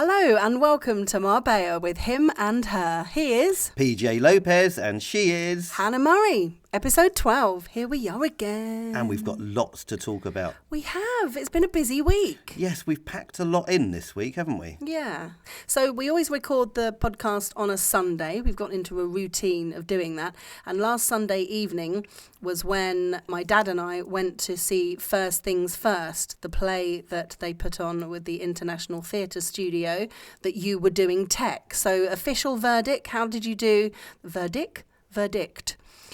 Hello and welcome to Marbella with him and her. He is PJ Lopez and she is Hannah Murray. Episode 12. Here we are again. And we've got lots to talk about. We have. It's been a busy week. Yes, we've packed a lot in this week, haven't we? Yeah. So we always record the podcast on a Sunday. We've got into a routine of doing that. And last Sunday evening was when my dad and I went to see First Things First, the play that they put on with the International Theatre Studio that you were doing tech. So official verdict, how did you do? Verdict.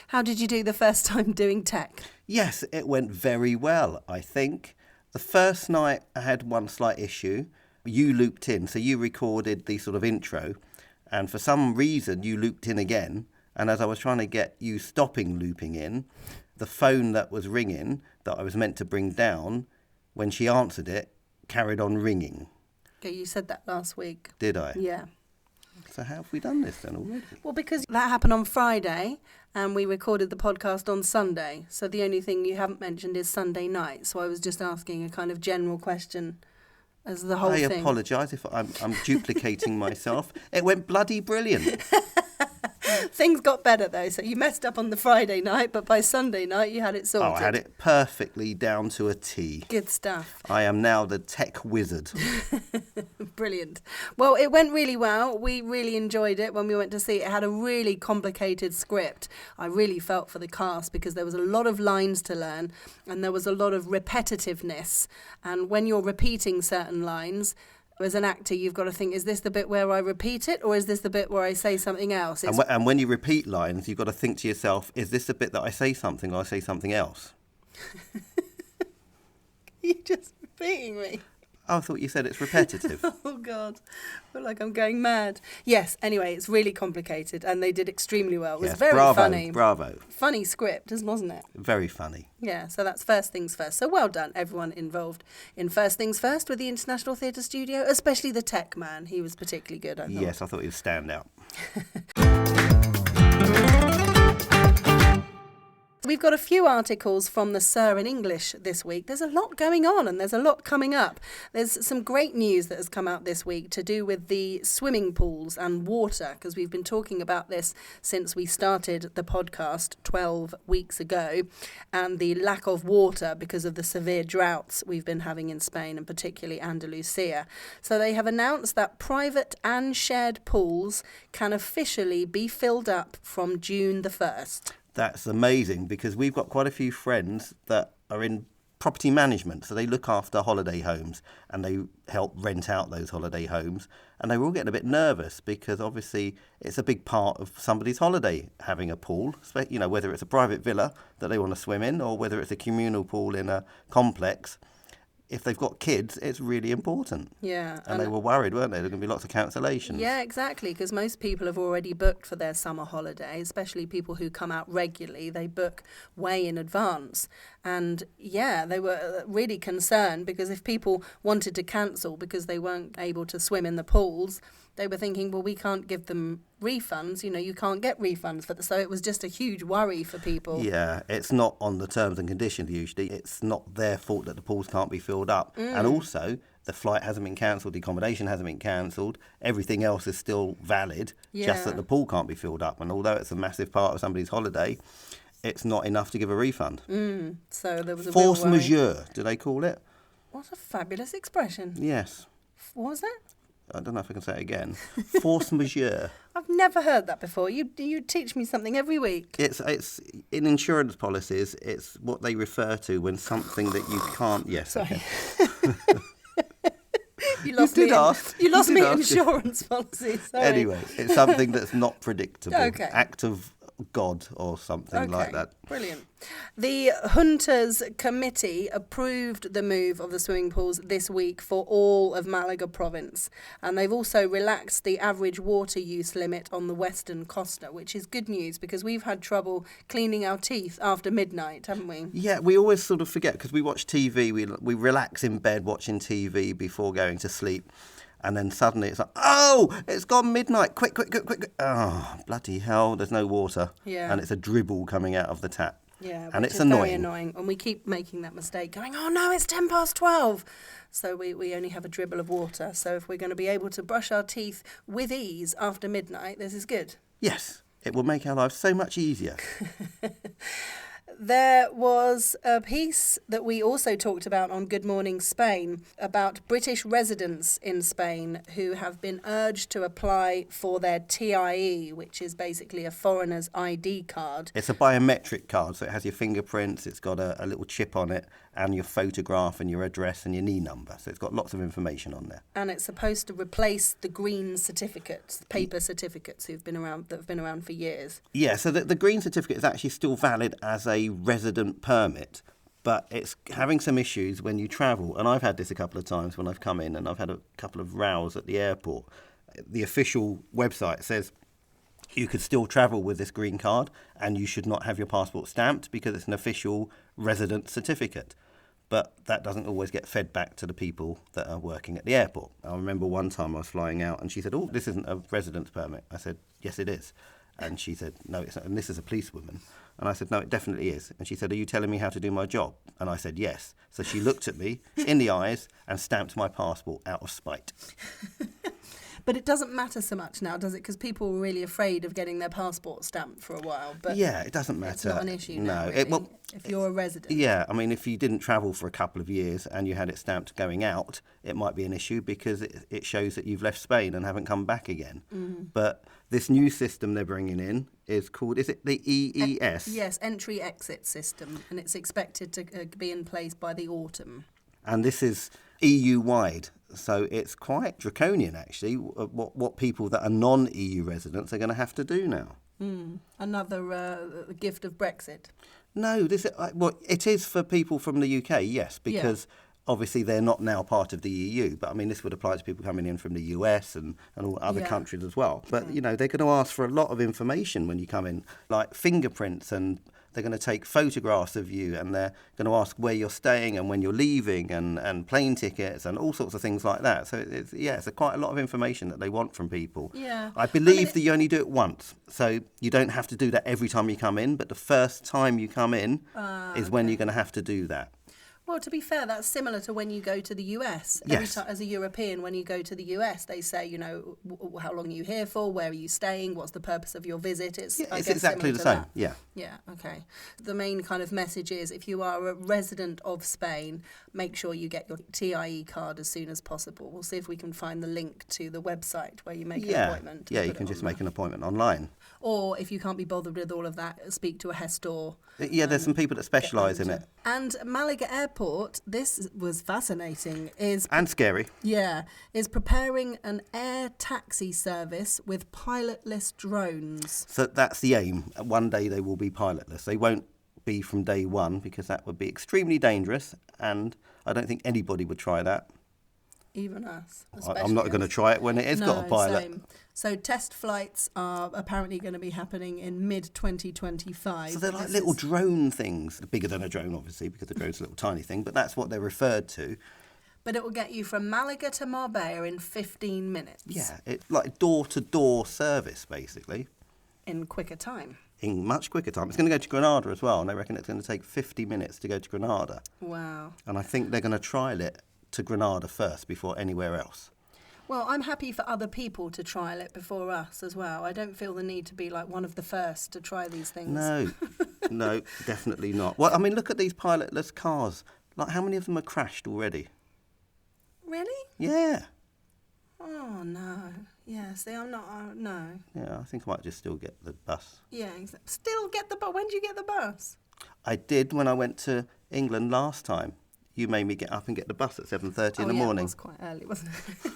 How did you do the first time doing tech? Yes, it went very well, I think. The first night I had one slight issue. You looped in, so you recorded the sort of intro, and for some reason you looped in again, and as I was trying to get you stopping looping in, the phone that was ringing, that I was meant to bring down, when she answered it, carried on ringing. Okay, you said that last week. Did I? Yeah. So how have we done this then already? Well, because that happened on Friday and we recorded the podcast on Sunday. So the only thing you haven't mentioned is Sunday night. So I was just asking a kind of general question as the whole thing. I apologise if I'm duplicating myself. It went bloody brilliant. Things got better though. So you messed up on the Friday night, but by Sunday night you had it sorted. Oh, I had it perfectly down to a T. Good stuff. I am now the tech wizard. Brilliant. Well, it went really well. We really enjoyed it when we went to see it. It had a really complicated script. I really felt for the cast because there was a lot of lines to learn and there was a lot of repetitiveness. And when you're repeating certain lines, as an actor, you've got to think, is this the bit where I repeat it or is this the bit where I say something else? And when you repeat lines, you've got to think to yourself, is this the bit that I say something or I say something else? You're just repeating me. I thought you said it's repetitive. Oh, God. I feel like I'm going mad. Yes, anyway, it's really complicated and they did extremely well. It was very funny. Bravo. Funny script, wasn't it? Very funny. Yeah, so that's First Things First. So well done, everyone involved in First Things First with the International Theatre Studio, especially the tech man. He was particularly good, I thought. Yes, I thought he would stand out. We've got a few articles from the Sir in English this week. There's a lot going on and there's a lot coming up. There's some great news that has come out this week to do with the swimming pools and water, because we've been talking about this since we started the podcast 12 weeks ago, and the lack of water because of the severe droughts we've been having in Spain and particularly Andalusia. So they have announced that private and shared pools can officially be filled up from June the 1st. That's amazing because we've got quite a few friends that are in property management. So they look after holiday homes and they help rent out those holiday homes. And they were all getting a bit nervous because obviously it's a big part of somebody's holiday having a pool, you know, whether it's a private villa that they want to swim in or whether it's a communal pool in a complex. If they've got kids, it's really important. Yeah. And they were worried, weren't they? There are going to be lots of cancellations. Yeah, exactly, because most people have already booked for their summer holiday, especially people who come out regularly. They book way in advance. And, yeah, they were really concerned because if people wanted to cancel because they weren't able to swim in the pools, they were thinking, well, we can't give them refunds. You know, you can't get refunds for this. So it was just a huge worry for people. Yeah, it's not on the terms and conditions usually. It's not their fault that the pools can't be filled up. And also, the flight hasn't been cancelled, the accommodation hasn't been cancelled. Everything else is still valid, just that the pool can't be filled up. And although it's a massive part of somebody's holiday, it's not enough to give a refund. So there was a Force real worry. majeure, do they call it? What a fabulous expression. Yes. What was it? I don't know if I can say it again. Force majeure. I've never heard that before. You teach me something every week. It's in insurance policies. It's what they refer to when something that you can't. Yes. Sorry. Okay. You lost me in insurance policy. Sorry. Anyway, it's something that's not predictable. Okay. Act of God or something like that. Brilliant. The Junta's committee approved the move of the swimming pools this week for all of Malaga province. And they've also relaxed the average water use limit on the Western Costa, which is good news because we've had trouble cleaning our teeth after midnight, haven't we? Yeah, we always sort of forget because we watch TV, we relax in bed watching TV before going to sleep. And then suddenly it's like, oh, it's gone midnight. Quick. Oh, bloody hell, there's no water. Yeah. And it's a dribble coming out of the tap. Yeah, and which it's is very annoying. And we keep making that mistake, going, oh no, it's 12:10. So we only have a dribble of water. So if we're going to be able to brush our teeth with ease after midnight, this is good. Yes, it will make our lives so much easier. There was a piece that we also talked about on Good Morning Spain about British residents in Spain who have been urged to apply for their TIE, which is basically a foreigner's ID card. It's a biometric card, so it has your fingerprints, it's got a little chip on it, and your photograph and your address and your NI number. So it's got lots of information on there. And it's supposed to replace the green certificates, the paper certificates that have been around for years. Yeah, so the green certificate is actually still valid as a resident permit, but it's having some issues when you travel. And I've had this a couple of times when I've come in, and I've had a couple of rows at the airport. The official website says you could still travel with this green card, and you should not have your passport stamped because it's an official resident certificate. But that doesn't always get fed back to the people that are working at the airport. I remember one time I was flying out and she said, oh, this isn't a residence permit. I said, yes, it is. And she said, no, it's not. And this is a policewoman. And I said, no, it definitely is. And she said, are you telling me how to do my job? And I said, yes. So she looked at me in the eyes and stamped my passport out of spite. But it doesn't matter so much now, does it? Because people were really afraid of getting their passport stamped for a while. But yeah, it doesn't matter. It's not an issue now, No, really, if you're a resident. Yeah, I mean, if you didn't travel for a couple of years and you had it stamped going out, it might be an issue because it shows that you've left Spain and haven't come back again. Mm. But this new system they're bringing in is called, is it the EES? Yes, entry-exit system, and it's expected to be in place by the autumn. And this is EU-wide. So it's quite draconian, actually, what people that are non-EU residents are going to have to do now. Another gift of Brexit. No, it is for people from the UK, yes, because obviously they're not now part of the EU. But, I mean, this would apply to people coming in from the US and all other countries as well. But, you know, they're going to ask for a lot of information when you come in, like fingerprints, and they're going to take photographs of you, and they're going to ask where you're staying and when you're leaving, and plane tickets and all sorts of things like that. So it's quite a lot of information that they want from people. Yeah. I believe that you only do it once, so you don't have to do that every time you come in, but the first time you come in is when you're going to have to do that. Well, to be fair, that's similar to when you go to the US. Yes. Every time, as a European, when you go to the US, they say, you know, how long are you here for? Where are you staying? What's the purpose of your visit? It's exactly the same. Yeah. Yeah, okay. The main kind of message is if you are a resident of Spain, make sure you get your TIE card as soon as possible. We'll see if we can find the link to the website where you make an appointment. Yeah, you can just make an appointment online. Or if you can't be bothered with all of that, speak to a gestor. Yeah, there's some people that specialise in it. And Malaga Airport, this was fascinating, and scary. Yeah, is preparing an air taxi service with pilotless drones. So that's the aim. One day they will be pilotless. They won't be from day one because that would be extremely dangerous, and I don't think anybody would try that. Even us. I'm not going to try it when it has got a pilot. Same. So test flights are apparently going to be happening in mid-2025. So they're like little drone things. They're bigger than a drone, obviously, because the drone's a little tiny thing, but that's what they're referred to. But it will get you from Malaga to Marbella in 15 minutes. Yeah, it's like door-to-door service, basically. In quicker time. In much quicker time. It's going to go to Granada as well, and they reckon it's going to take 50 minutes to go to Granada. Wow. And I think they're going to trial it to Granada first before anywhere else. Well, I'm happy for other people to trial it before us as well. I don't feel the need to be like one of the first to try these things. No, definitely not. Well, I mean, look at these pilotless cars. Like, how many of them are crashed already? Really? Yeah. Oh, no. Yeah, see, I'm not, no. Yeah, I think I might just still get the bus. Yeah, exactly. Still get the bus? When did you get the bus? I did when I went to England last time. You made me get up and get the bus at 7:30 in the morning. It was quite early, wasn't it?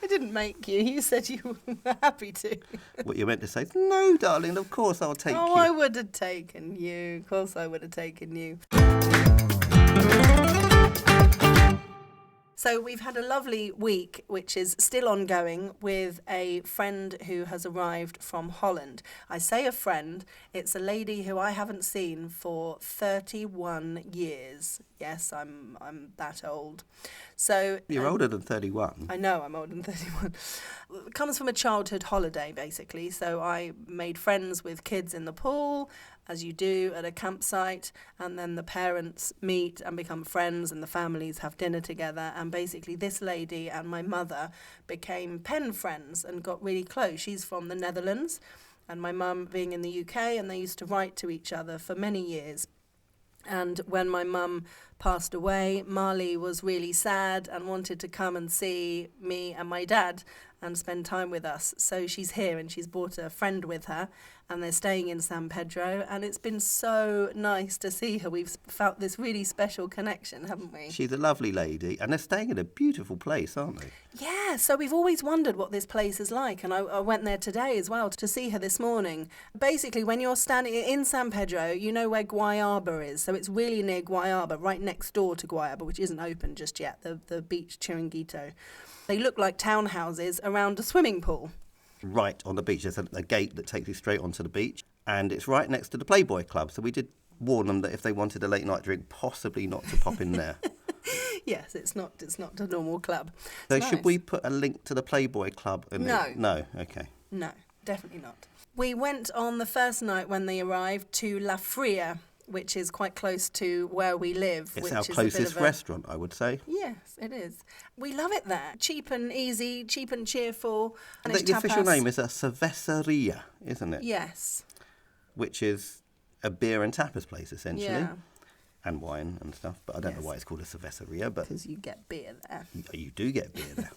I didn't make you. You said you were happy to. What you meant to say? No, darling, of course I'll take you. Oh, I would have taken you. Of course I would have taken you. So we've had a lovely week, which is still ongoing, with a friend who has arrived from Holland. I say a friend, it's a lady who I haven't seen for 31 years. Yes, I'm that old. So you're older than 31. I know, I'm older than 31. It comes from a childhood holiday, basically. So I made friends with kids in the pool. as you do at a campsite, and then the parents meet and become friends and the families have dinner together. And basically this lady and my mother became pen friends and got really close. She's from the Netherlands and my mum being in the UK, and they used to write to each other for many years. And when my mum passed away, Marley was really sad and wanted to come and see me and my dad and spend time with us. So she's here and she's brought a friend with her, and they're staying in San Pedro, and it's been so nice to see her. We've felt this really special connection, haven't we? She's a lovely lady, and they're staying in a beautiful place, aren't they? Yeah, so we've always wondered what this place is like, and I went there today as well to see her this morning. Basically, when you're standing in San Pedro, you know where Guayaba is, so it's really near Guayaba, right next door to Guayaba, which isn't open just yet, the beach Chiringuito. They look like townhouses around a swimming pool. Right on the beach. There's a gate that takes you straight onto the beach, and it's right next to the Playboy Club. So we did warn them that if they wanted a late night drink, possibly not to pop in there. Yes, it's not a normal club. So It's should nice. we put a link to the Playboy Club? No, okay. No, definitely not. We went on the first night when they arrived to La Fria, which is quite close to where we live. It's which our is closest restaurant, I would say. Yes, it is. We love it there. Cheap and easy, cheap and cheerful. And The it's official tapas. name is a cerveceria, isn't it? Yes. Which is a beer and tapas place, essentially. Yeah, And wine and stuff. But I don't know Yes. why it's called a cerveceria, but because you get beer there. you do get beer there.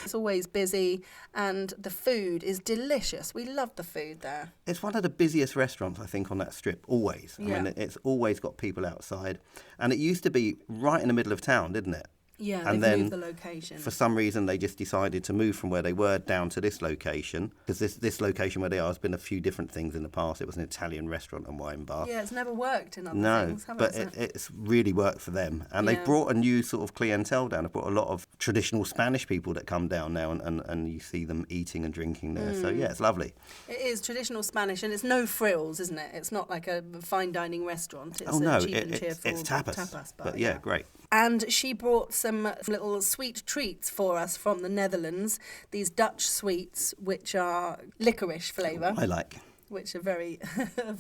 It's always busy, and the food is delicious. We love the food there. It's one of the busiest restaurants, I think, on that strip, always. I Yeah. mean, it's always got people outside. And it used to be right in the middle of town, didn't it? Yeah, And they've then moved the location. For some reason, they just decided to move from where they were down to this location. Because this location where they are has been a few different things in the past. It was an Italian restaurant and wine bar. Yeah, it's never worked in other No, things, have but it? it's really worked for them. And they've Yeah. brought a new sort of clientele down. They've brought a lot of traditional Spanish people that come down now, and you see them eating and drinking there. So, yeah, it's lovely. It is traditional Spanish, and it's no frills, isn't it? It's not like a fine dining restaurant. It's Oh, no, a cheap and it's cheerful tapas. bar. But, yeah, great. And she brought some little sweet treats for us from the Netherlands. These Dutch sweets, which are licorice flavour, I like. which are very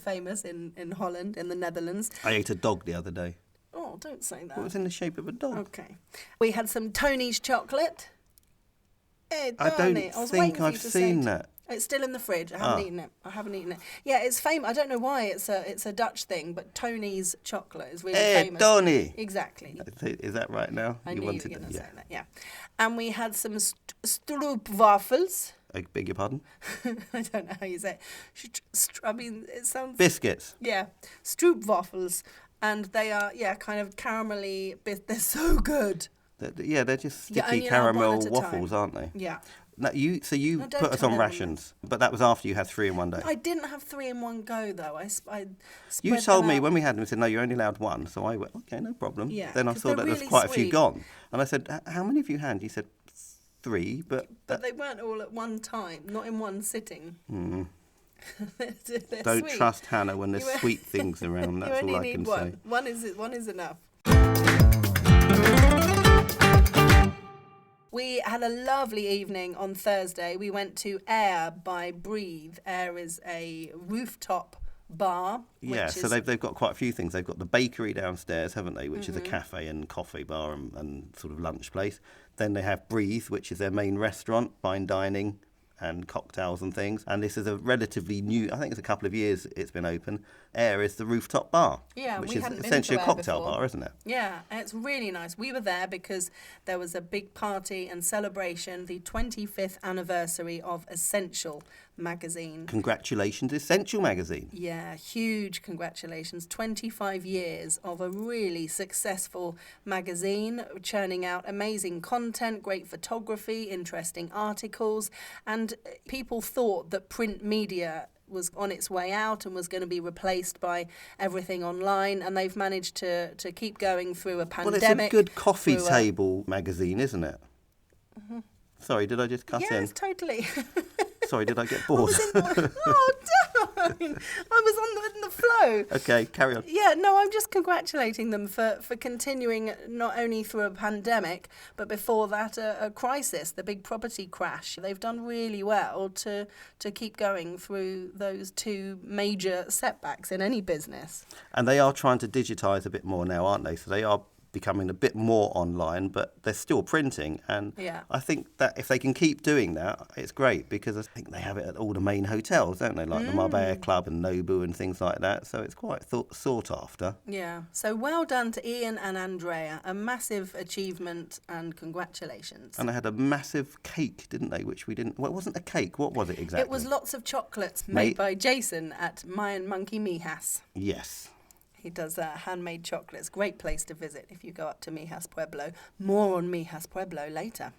famous in Holland, in the Netherlands. I ate a dog the other day. Oh, don't say that. It was in the shape of a dog. Okay. We had some Tony's chocolate. Hey, I don't Tony, I was think waiting for you I've to seen say that. It's still in the fridge. I haven't eaten it. Yeah, it's famous. I don't know why it's a Dutch thing, but Tony's chocolate is really Hey, famous. Tony! Exactly. Is that right now? I knew you were going to yeah. say that, yeah. And we had some stroopwafels. I beg your pardon? I don't know how you say it. I mean, it sounds... Biscuits. Yeah, stroopwafels. And they are, kind of caramelly. They're so good. They're just Yeah, sticky only allowed one caramel at a waffles, time. aren't they? Yeah. No, you No, don't put us tell on everyone rations, but that was after you had 3 in one day. I didn't have 3 in one go, though. I You spread told them me out. when we had them, you said, no, you're only allowed 1. So I went, okay, no problem. Yeah, Then I 'cause saw they're that there's really quite a few sweet. gone. And I said, how many have you had? You said 3, but But they weren't all at one time, not in one sitting. They're don't sweet. trust Hannah when there's You- sweet things around. That's you only all I need can one. say. One is enough. We had a lovely evening on Thursday. We went to Air by Breathe. Air is a rooftop bar. Yeah, so they've got quite a few things. They've got the bakery downstairs, haven't they, which is Mm-hmm. a cafe and coffee bar and sort of lunch place. Then they have Breathe, which is their main restaurant, fine dining and cocktails and things. And this is a relatively new, I think it's a couple of years it's been open. Air is the rooftop bar, Yeah, which we is hadn't been essentially to a Air cocktail before. bar, isn't it? Yeah, and it's really nice. We were there because there was a big party and celebration, the 25th anniversary of Essential magazine. Congratulations, Essential magazine. Yeah, huge congratulations. 25 years of a really successful magazine, churning out amazing content, great photography, interesting articles, and people thought that print media was on its way out and was going to be replaced by everything online, and they've managed to keep going through a pandemic. Well, it's a good coffee through table magazine, isn't it? Mm-hmm. Sorry, did I just cut in? Yes, totally. Sorry, did I get bored? Oh, mean, I was in the flow. Okay, carry on. Yeah, no, I'm just congratulating them for continuing not only through a pandemic, but before that a crisis, the big property crash. They've done really well to keep going through those two major setbacks in any business. And they are trying to digitise a bit more now, aren't they? So they are becoming a bit more online, but they're still printing. And Yeah. I think that if they can keep doing that, it's great, because I think they have it at all the main hotels, don't they? Like the Marbella Club and Nobu and things like that. So it's quite sought after. Yeah. So well done to Ian and Andrea. A massive achievement and congratulations. And they had a massive cake, didn't they? Which we didn't... Well, it wasn't a cake. What was it exactly? It was lots of chocolates made by Jason at Mayan Monkey Mijas. Yes. He does handmade chocolates. Great place to visit if you go up to Mijas Pueblo. More on Mijas Pueblo later.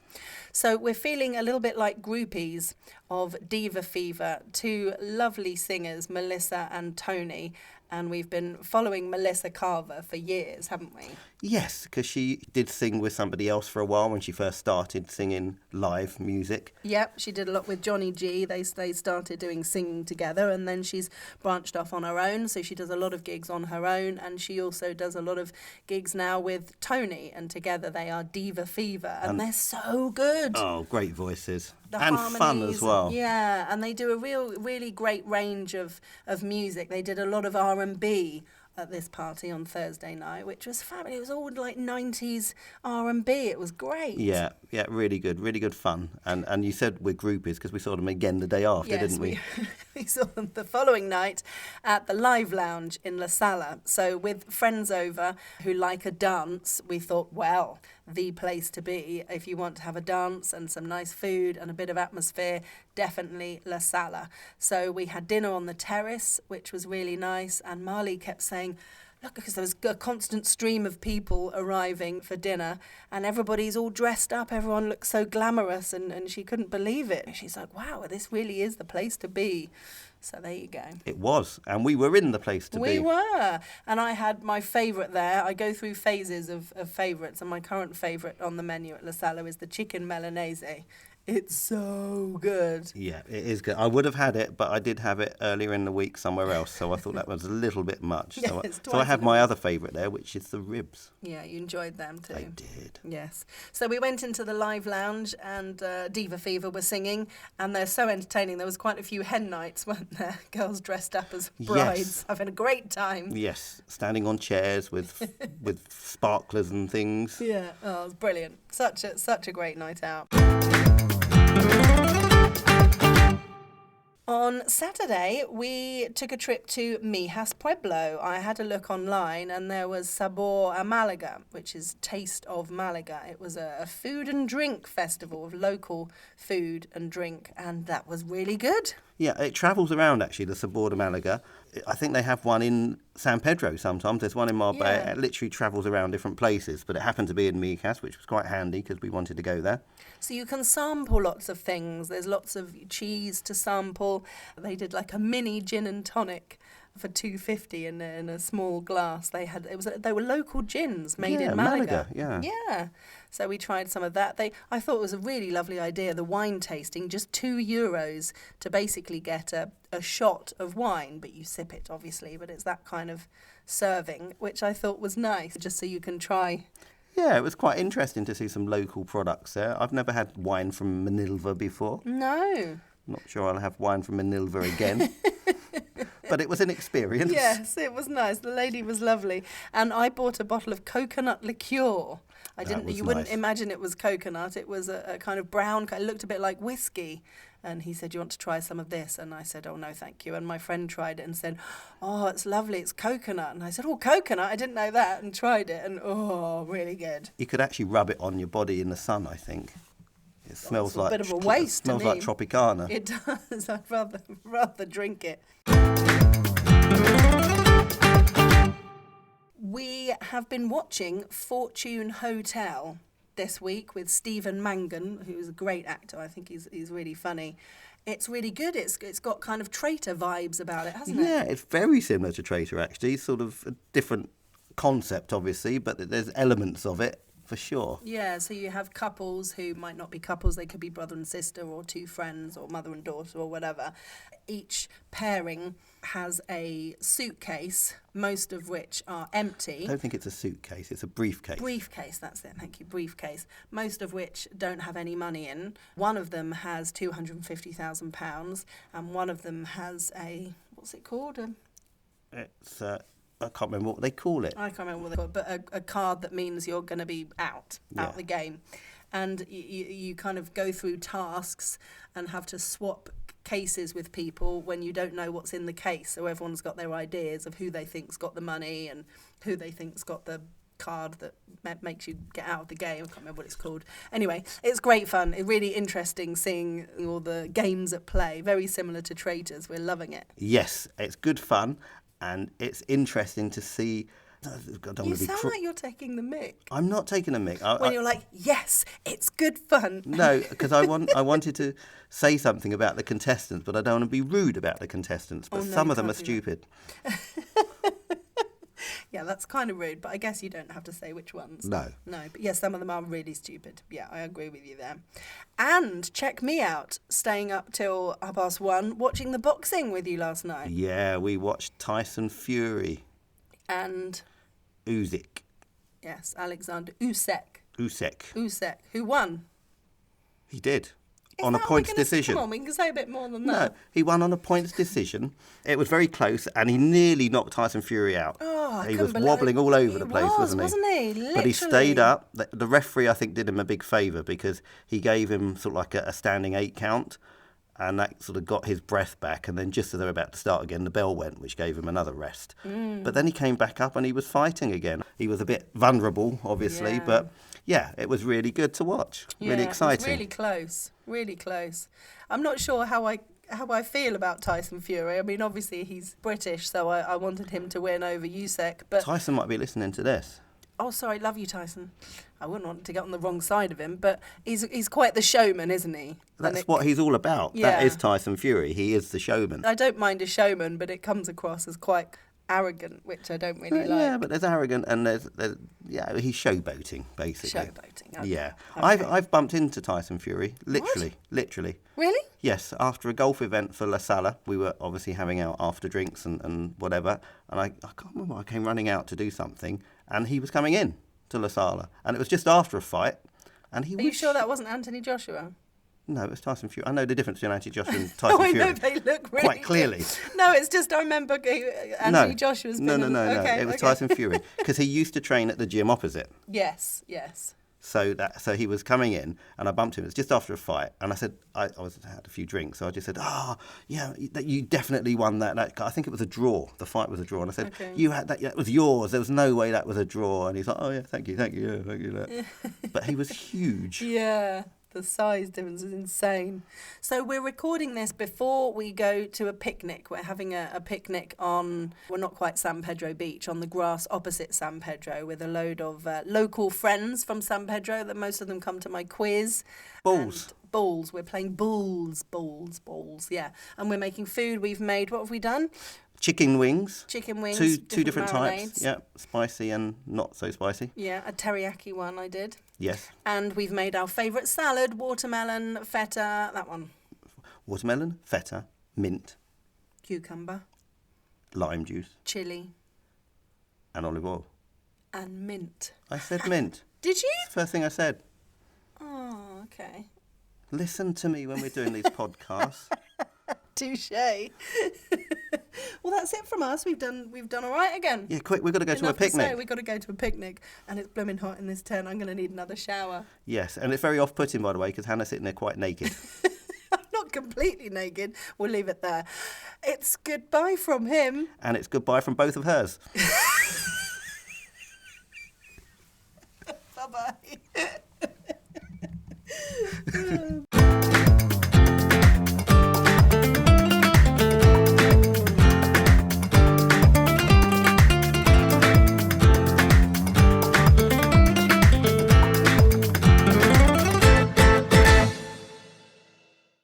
So we're feeling a little bit like groupies of Diva Fever. Two lovely singers, Melissa and Tony. And we've been following Melissa Carver for years, haven't we? Yes, because she did sing with somebody else for a while when she first started singing live music. Yep, she did a lot with Johnny G. They started doing singing together, and then she's branched off on her own. So she does a lot of gigs on her own, and she also does a lot of gigs now with Tony. And together they are Diva Fever, and they're so good. Oh, great voices. The and harmonies, fun as well. Yeah, and they do a really great range of music. They did a lot of R&B at this party on Thursday night, which was fabulous. It was all like 90s R&B. It was great. Yeah, really good fun. And you said we're groupies because we saw them again the day after, didn't we? We saw them the following night at the Live Lounge in La Sala. So with friends over who like a dance, we thought, well, the place to be if you want to have a dance and some nice food and a bit of atmosphere, definitely La Sala. So we had dinner on the terrace, which was really nice, and Marley kept saying, look, because there was a constant stream of people arriving for dinner and everybody's all dressed up, everyone looks so glamorous, and she couldn't believe it. She's like, wow, this really is the place to be. So there you go. It was, and we were in the place to be. We were, and I had my favourite there. I go through phases of favourites, and my current favourite on the menu at La Sala is the chicken Milanese. It's so good. Yeah, it is good. I would have had it, but I did have it earlier in the week somewhere else, so I thought that was a little bit much. Yes, so I have my other favourite there, which is the ribs. Yeah, you enjoyed them too. I did. Yes. So we went into the Live Lounge, and Diva Fever were singing, and they're so entertaining. There was quite a few hen nights, weren't there? Girls dressed up as brides, having a great time. Yes, standing on chairs with sparklers and things. Yeah, oh, it was brilliant. Such a great night out. On Saturday, we took a trip to Mijas Pueblo. I had a look online, and there was Sabor a Malaga, which is Taste of Malaga. It was a food and drink festival of local food and drink, and that was really good. Yeah, it travels around, actually, the Sabor de Malaga. I think they have one in San Pedro sometimes. There's one in Marbella. Yeah. It literally travels around different places, but it happened to be in Mijas, which was quite handy because we wanted to go there. So you can sample lots of things. There's lots of cheese to sample. They did like a mini gin and tonic for $2.50 in a small glass. They were local gins made in Malaga. Yeah. So we tried some of that. I thought it was a really lovely idea, the wine tasting, just €2 to basically get a shot of wine, but you sip it obviously, but it's that kind of serving, which I thought was nice, just so you can try. Yeah, it was quite interesting to see some local products there. I've never had wine from Manilva before. No. Not sure I'll have wine from Manilva again. But it was an experience. Yes, it was nice. The lady was lovely. And I bought a bottle of coconut liqueur. You wouldn't imagine it was coconut. It was a kind of brown, it looked a bit like whiskey. And he said, "You want to try some of this?" And I said, "Oh, no, thank you." And my friend tried it and said, "Oh, it's lovely, it's coconut." And I said, "Oh, coconut? I didn't know that." And tried it, and oh, really good. You could actually rub it on your body in the sun, I think. It smells like a bit of a waste. Smells like Tropicana. It does. I'd rather drink it. We have been watching Fortune Hotel this week with Stephen Mangan, who's a great actor. I think he's really funny. It's really good. It's got kind of Traitor vibes about it, hasn't it? Yeah, it's very similar to Traitor, actually. Sort of a different concept, obviously, but there's elements of it for sure. Yeah, so you have couples who might not be couples, they could be brother and sister or two friends or mother and daughter or whatever. Each pairing has a suitcase, most of which are empty. I don't think it's a suitcase, it's a briefcase. Briefcase, that's it, thank you, briefcase. Most of which don't have any money in. One of them has £250,000 and one of them has a, what's it called? It's, I can't remember what they call it. I can't remember what they call it, but a card that means you're going to be out the game. And you kind of go through tasks and have to swap cases with people when you don't know what's in the case. So everyone's got their ideas of who they think's got the money and who they think's got the card that makes you get out of the game. I can't remember what it's called. Anyway, it's great fun. It's really interesting seeing all the games at play. Very similar to Traitors. We're loving it. Yes, it's good fun and it's interesting to see. You sound like you're taking the mick. I'm not taking a mick. When you're like, yes, it's good fun. No, because I wanted to say something about the contestants, but I don't want to be rude about the contestants. But some of them are stupid. Yeah, that's kind of rude, but I guess you don't have to say which ones. No, but yes, some of them are really stupid. Yeah, I agree with you there. And check me out, staying up till 1:30, watching the boxing with you last night. Yeah, we watched Tyson Fury. And Usyk. Yes, Alexander Usyk. Who won? He did. On a points decision. Come on, we can say a bit more than No, that. he won on a points decision. It was very close, and he nearly knocked Tyson Fury out. Oh, he was wobbling all over the place, wasn't he? Literally. But he stayed up. The referee, I think, did him a big favour because he gave him sort of like a standing 8 count, and that sort of got his breath back. And then just as they were about to start again, the bell went, which gave him another rest. But then he came back up and he was fighting again. He was a bit vulnerable, obviously, but yeah, it was really good to watch. Really exciting. It was really close. Really close. I'm not sure how I feel about Tyson Fury. I mean, obviously he's British, so I wanted him to win over Usyk. But Tyson might be listening to this. Oh, sorry, love you, Tyson. I wouldn't want to get on the wrong side of him, but he's quite the showman, isn't he? That's what he's all about. Yeah. That is Tyson Fury. He is the showman. I don't mind a showman, but it comes across as quite arrogant, which I don't really like. Yeah, but there's arrogant and there's he's showboating, basically. Showboating. Okay. Yeah. Okay. I've bumped into Tyson Fury, literally. Really? Yes, after a golf event for La Sala. We were obviously having our after drinks and whatever, and I can't remember, I came running out to do something, and he was coming in to La Sala, and it was just after a fight, and he was... Are you sure that wasn't Anthony Joshua? No, it was Tyson Fury. I know the difference between Anthony Joshua and Tyson Fury. I know, they look really quite clearly. No, it's just I remember Anthony Joshua's been... No. Okay, it was Tyson Fury, because he used to train at the gym opposite. Yes. So he was coming in, and I bumped him. It was just after a fight, and I said, I had a few drinks, so I just said, you definitely won that. I think it was a draw. The fight was a draw, and I said, you had that. Yeah, it was yours. There was no way that was a draw. And he's like, oh yeah, thank you. But he was huge. Yeah. The size difference is insane. So we're recording this before we go to a picnic. We're having a picnic on, well, not quite San Pedro Beach, on the grass opposite San Pedro with a load of local friends from San Pedro. That most of them come to my quiz. Balls. We're playing balls. Yeah. And we're making food. We've made, what have we done? Chicken wings. Two different types. Yeah, spicy and not so spicy. Yeah, a teriyaki one I did. Yes. And we've made our favourite salad, watermelon, feta, that one. Watermelon, feta, mint. Cucumber. Lime juice. Chilli. And olive oil. And mint. I said mint. Did you? It's the first thing I said. Oh, okay. Listen to me when we're doing these podcasts. Touché. Well, that's it from us. We've done all right again. Yeah, quick, we've got to go to a picnic. We've got to go to a picnic, and it's blooming hot in this tent. I'm going to need another shower. Yes, and it's very off-putting, by the way, because Hannah's sitting there quite naked. I'm not completely naked. We'll leave it there. It's goodbye from him. And it's goodbye from both of hers.